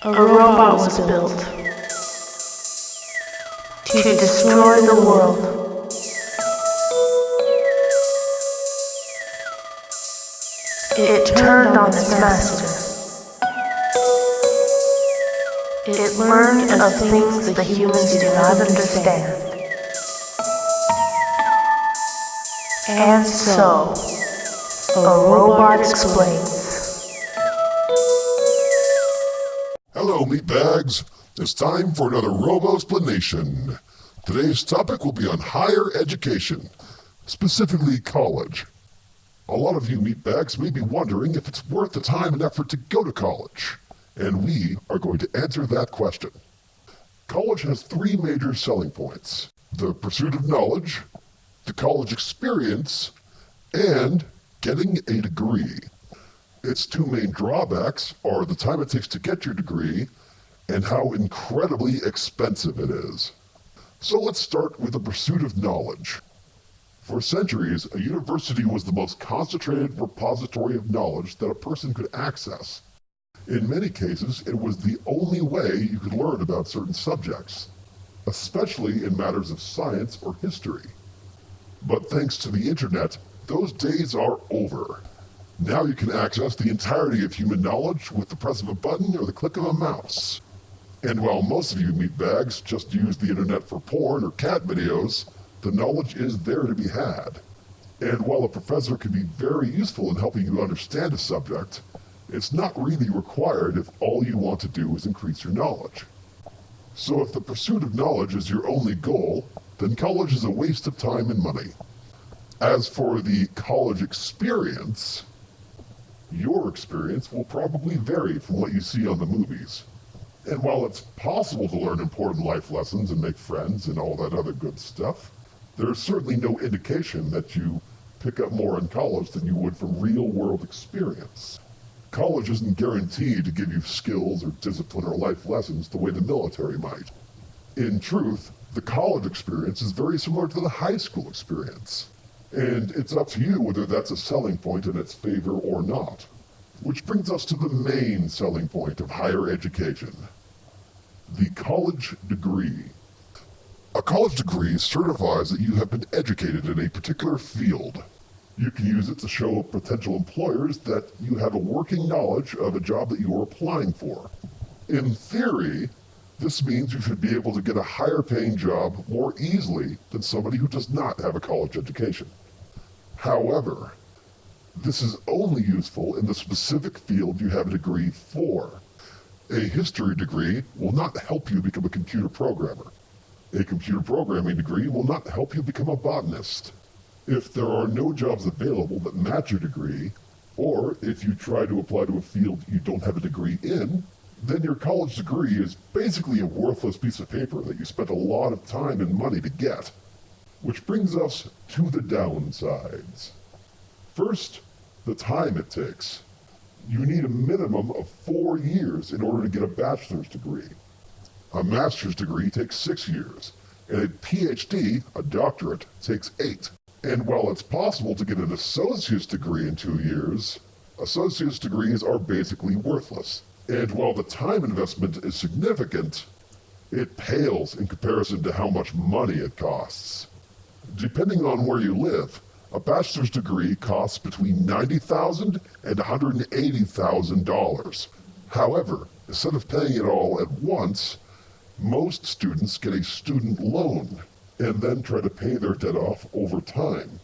A robot was built to destroy the world. It turned on its master. It learned of things the humans do not understand. And so, a robot explains. Hello, meatbags. It's time for another Robo-explanation. Today's topic will be on higher education, specifically college. A lot of you meatbags may be wondering if it's worth the time and effort to go to college, and we are going to answer that question. College has three major selling points: the pursuit of knowledge, the college experience, and getting a degree. Its two main drawbacks are the time it takes to get your degree and how incredibly expensive it is. So let's start with the pursuit of knowledge. For centuries, a university was the most concentrated repository of knowledge that a person could access. In many cases, it was the only way you could learn about certain subjects, especially in matters of science or history. But thanks to the internet, those days are over. Now you can access the entirety of human knowledge with the press of a button or the click of a mouse. And while most of you meatbags just use the internet for porn or cat videos, the knowledge is there to be had. And while a professor can be very useful in helping you understand a subject, it's not really required if all you want to do is increase your knowledge. So if the pursuit of knowledge is your only goal, then college is a waste of time and money. As for the college experience, your experience will probably vary from what you see on the movies. And while it's possible to learn important life lessons and make friends and all that other good stuff, there's certainly no indication that you pick up more in college than you would from real-world experience. College isn't guaranteed to give you skills or discipline or life lessons the way the military might. In truth, the college experience is very similar to the high school experience. And it's up to you whether that's a selling point in its favor or not. Which brings us to the main selling point of higher education: the college degree. A college degree certifies that you have been educated in a particular field. You can use it to show potential employers that you have a working knowledge of a job that you are applying for. In theory, this means you should be able to get a higher paying job more easily than somebody who does not have a college education. However, this is only useful in the specific field you have a degree for. A history degree will not help you become a computer programmer. A computer programming degree will not help you become a botanist. If there are no jobs available that match your degree, or if you try to apply to a field you don't have a degree in, then your college degree is basically a worthless piece of paper that you spent a lot of time and money to get. Which brings us to the downsides. First, the time it takes. You need a minimum of 4 years in order to get a bachelor's degree. A master's degree takes 6 years, and a PhD, a doctorate, takes 8. And while it's possible to get an associate's degree in 2 years, associate's degrees are basically worthless. And while the time investment is significant, it pales in comparison to how much money it costs. Depending on where you live, a bachelor's degree costs between $90,000 and $180,000. However, instead of paying it all at once, most students get a student loan and then try to pay their debt off over time.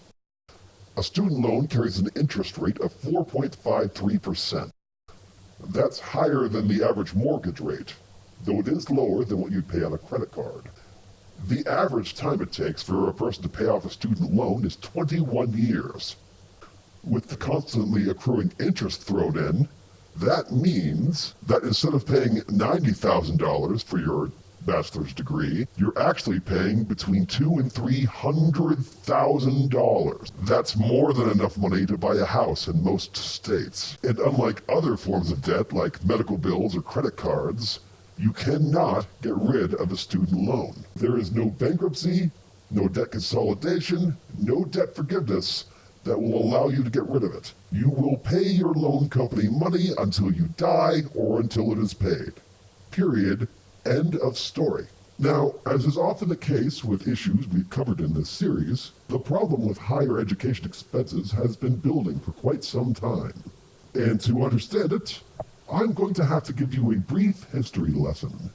A student loan carries an interest rate of 4.53%. That's higher than the average mortgage rate, though it is lower than what you'd pay on a credit card. The average time it takes for a person to pay off a student loan is 21 years. With the constantly accruing interest thrown in, that means that instead of paying $90,000 for your bachelor's degree, you're actually paying between $200,000 and $300,000. That's more than enough money to buy a house in most states. And unlike other forms of debt like medical bills or credit cards, you cannot get rid of a student loan. There is no bankruptcy, no debt consolidation, no debt forgiveness that will allow you to get rid of it. You will pay your loan company money until you die or until it is paid. Period. End of story. Now, as is often the case with issues we've covered in this series, the problem with higher education expenses has been building for quite some time. And to understand it, I'm going to have to give you a brief history lesson.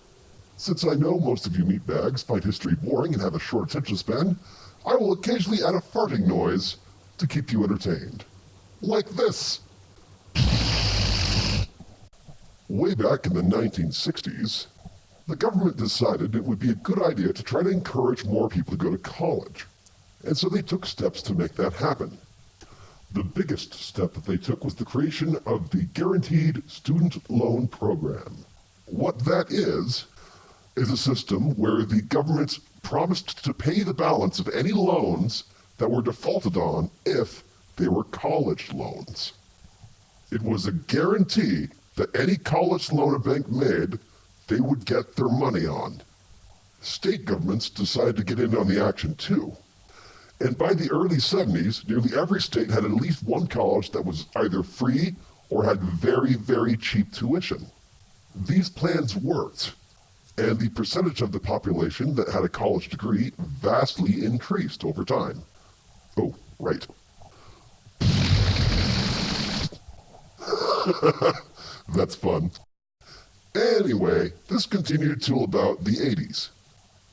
Since I know most of you meatbags find history boring and have a short attention span, I will occasionally add a farting noise to keep you entertained. Like this. Way back in the 1960s, the government decided it would be a good idea to try to encourage more people to go to college. And so they took steps to make that happen. The biggest step that they took was the creation of the Guaranteed Student Loan Program. What that is a system where the government promised to pay the balance of any loans that were defaulted on if they were college loans. It was a guarantee that any college loan a bank made, they would get their money on. State governments decided to get in on the action too. And by the early 70s, nearly every state had at least one college that was either free or had very, very cheap tuition. These plans worked, and the percentage of the population that had a college degree vastly increased over time. Oh, right. That's fun. Anyway, this continued till about the 80s.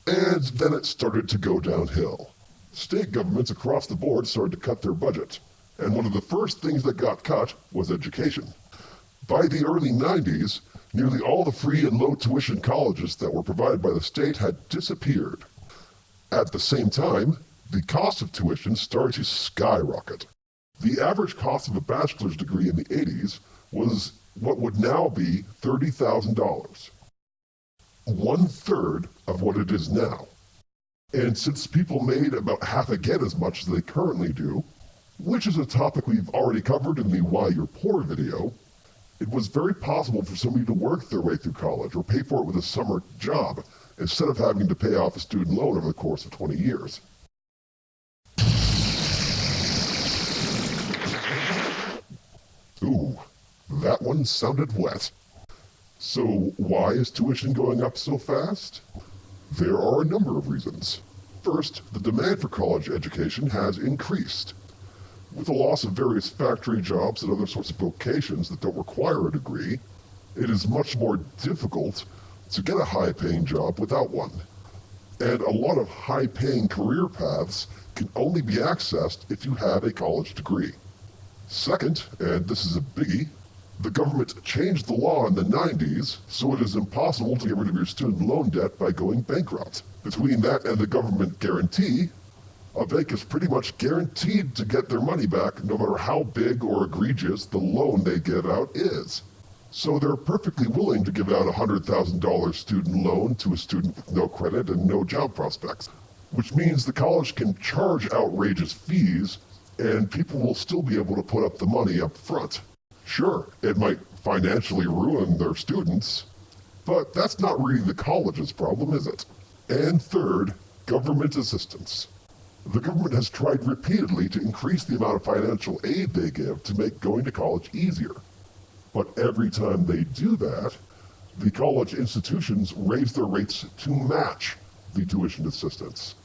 And then it started to go downhill. State governments across the board started to cut their budget. And one of the first things that got cut was education. By the early 90s, nearly all the free and low tuition colleges that were provided by the state had disappeared. At the same time, the cost of tuition started to skyrocket. The average cost of a bachelor's degree in the 80s was what would now be $30,000. 1/3 of what it is now. And since people made about half again as much as they currently do, which is a topic we've already covered in the Why You're Poor video, it was very possible for somebody to work their way through college or pay for it with a summer job instead of having to pay off a student loan over the course of 20 years. Ooh, that one sounded wet. So why is tuition going up so fast? There are a number of reasons. First, the demand for college education has increased. With the loss of various factory jobs and other sorts of vocations that don't require a degree, it is much more difficult to get a high-paying job without one. And a lot of high-paying career paths can only be accessed if you have a college degree. Second, and this is a biggie, the government changed the law in the 90s so it is impossible to get rid of your student loan debt by going bankrupt. Between that and the government guarantee, a bank is pretty much guaranteed to get their money back no matter how big or egregious the loan they give out is. So they're perfectly willing to give out a $100,000 student loan to a student with no credit and no job prospects, which means the college can charge outrageous fees and people will still be able to put up the money up front. Sure, it might financially ruin their students, but that's not really the college's problem, is it? And third, government assistance. The government has tried repeatedly to increase the amount of financial aid they give to make going to college easier. But every time they do that, the college institutions raise their rates to match the tuition assistance.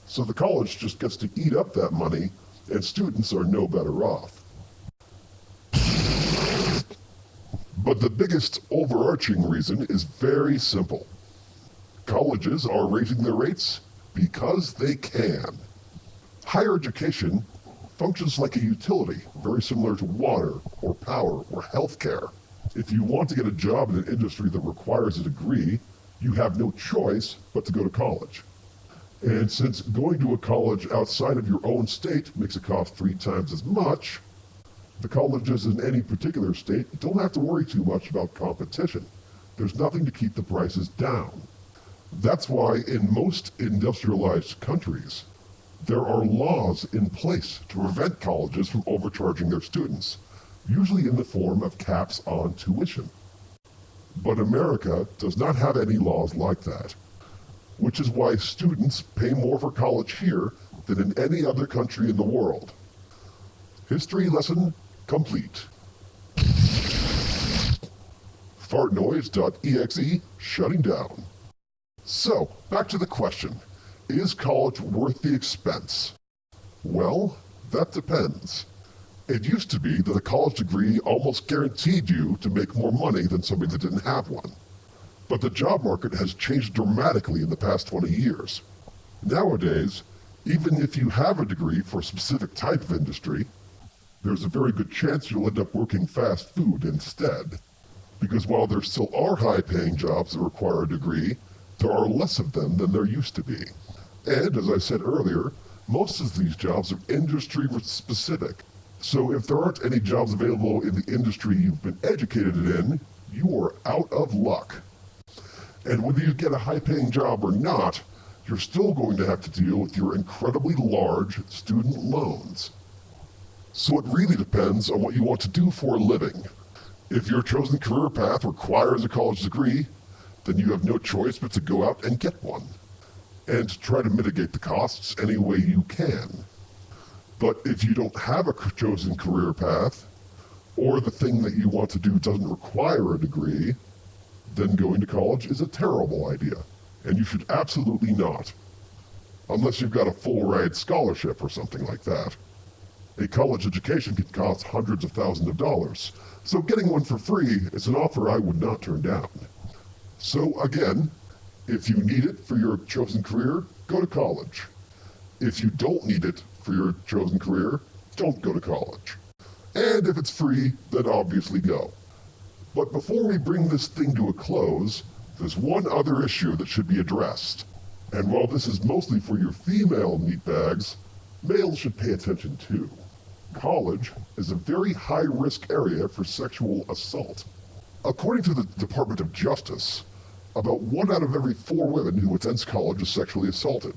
So the college just gets to eat up that money, and students are no better off. But the biggest overarching reason is very simple. Colleges are raising their rates because they can. Higher education functions like a utility, very similar to water or power or healthcare. If you want to get a job in an industry that requires a degree, you have no choice but to go to college. And since going to a college outside of your own state makes it cost 3 times as much, the colleges in any particular state don't have to worry too much about competition. There's nothing to keep the prices down. That's why in most industrialized countries, there are laws in place to prevent colleges from overcharging their students, usually in the form of caps on tuition. But America does not have any laws like that, which is why students pay more for college here than in any other country in the world. History lesson complete. fartnoise.exe shutting down. So, back to the question. Is college worth the expense? Well, that depends. It used to be that a college degree almost guaranteed you to make more money than somebody that didn't have one. But the job market has changed dramatically in the past 20 years. Nowadays, even if you have a degree for a specific type of industry, there's a very good chance you'll end up working fast food instead. Because while there still are high-paying jobs that require a degree, there are less of them than there used to be. And as I said earlier, most of these jobs are industry-specific. So if there aren't any jobs available in the industry you've been educated in, you are out of luck. And whether you get a high-paying job or not, you're still going to have to deal with your incredibly large student loans. So it really depends on what you want to do for a living. If your chosen career path requires a college degree, then you have no choice but to go out and get one, and try to mitigate the costs any way you can. But if you don't have a chosen career path, or the thing that you want to do doesn't require a degree, then going to college is a terrible idea, and you should absolutely not. Unless you've got a full-ride scholarship or something like that. A college education can cost hundreds of thousands of dollars, so getting one for free is an offer I would not turn down. So again, if you need it for your chosen career, go to college. If you don't need it for your chosen career, don't go to college. And if it's free, then obviously go. But before we bring this thing to a close, there's one other issue that should be addressed. And while this is mostly for your female meatbags, males should pay attention too. College is a very high-risk area for sexual assault. According to the Department of Justice, about 1 out of every 4 women who attends college is sexually assaulted,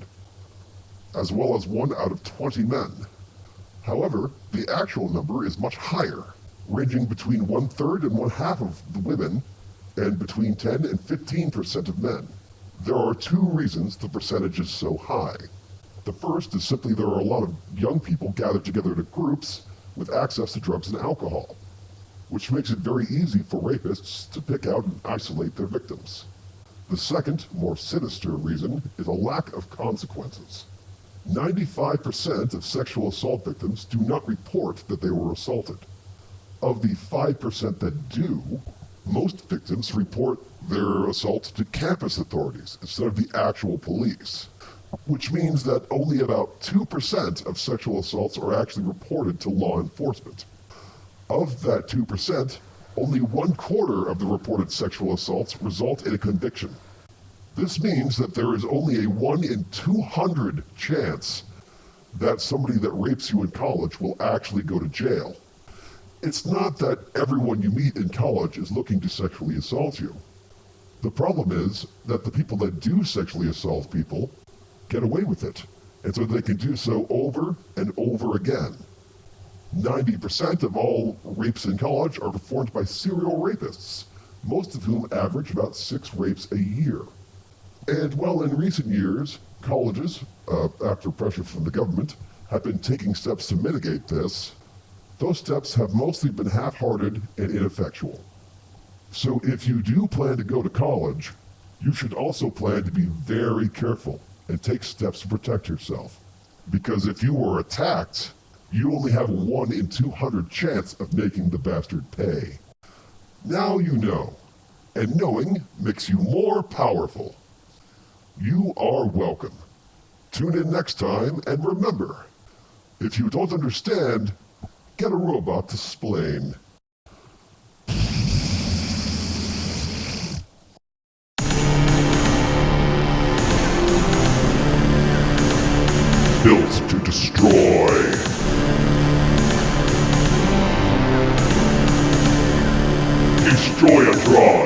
as well as 1 out of 20 men. However, the actual number is much higher, ranging between 1/3 and 1/2 of the women, and between 10 and 15% of men. There are 2 reasons the percentage is so high. The first is simply there are a lot of young people gathered together in groups with access to drugs and alcohol, which makes it very easy for rapists to pick out and isolate their victims. The second, more sinister reason is a lack of consequences. 95% of sexual assault victims do not report that they were assaulted. Of the 5% that do, most victims report their assault to campus authorities instead of the actual police, which means that only about 2% of sexual assaults are actually reported to law enforcement. Of that 2%, only 1/4 of the reported sexual assaults result in a conviction. This means that there is only a 1 in 200 chance that somebody that rapes you in college will actually go to jail. It's not that everyone you meet in college is looking to sexually assault you. The problem is that the people that do sexually assault people get away with it, and so they can do so over and over again. 90% of all rapes in college are performed by serial rapists, most of whom average about 6 rapes a year. And while in recent years, colleges, after pressure from the government, have been taking steps to mitigate this, those steps have mostly been half-hearted and ineffectual. So if you do plan to go to college, you should also plan to be very careful and take steps to protect yourself. Because if you were attacked, you only have a 1 in 200 chance of making the bastard pay. Now you know, and knowing makes you more powerful. You are welcome. Tune in next time, and remember, if you don't understand, get a robot to splain. Built to destroy. Destroyatron